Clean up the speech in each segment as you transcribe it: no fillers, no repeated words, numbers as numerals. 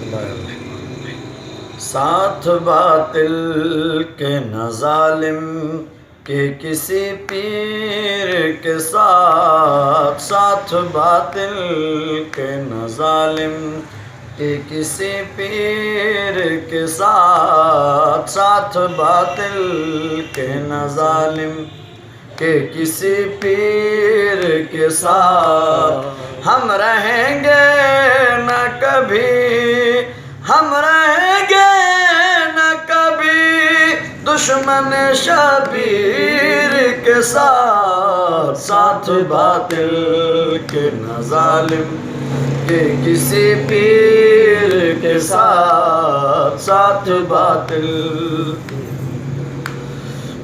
اللہ الرحمن الرحیم۔ ساتھ باطل کے نہ ظالم کہ کسی پیر کے ساتھ، ساتھ باطل کے نہ ظالم کہ کسی پیر کے ساتھ، ساتھ باطل کے نہ ظالم کہ کسی پیر کے ساتھ۔ ہم رہیں گے نہ کبھی، ہم رہیں گے نہ کبھی دشمن شبیر کے ساتھ، ساتھ باطل کے نہ ظالم کہ کسی پیر کے ساتھ، ساتھ باطل۔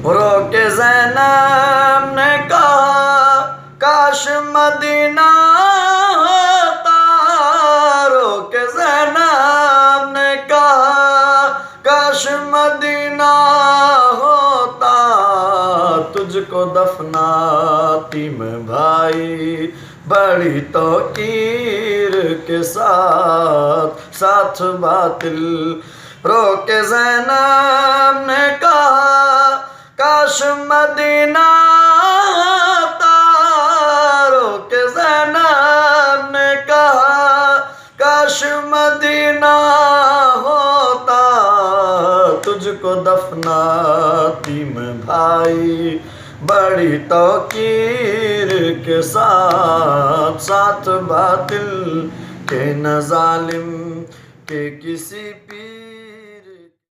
رو کے زینب نے کہا کاش مدینہ ہوتا، رو کے زینب نے کہا کاش مدینہ ہوتا، تجھ کو دفناتی میں بھائی بڑی توقیر کے ساتھ، ساتھ باطل۔ رو کے زینب نے کہا کاش مدینہ ہوتا، رو کے زینب نے کہا کاش مدینہ ہوتا، تجھ کو دفناتی میں بھائی بڑی توقیر کے ساتھ، ساتھ باطل کے نہ ظالم کہ کسی پیر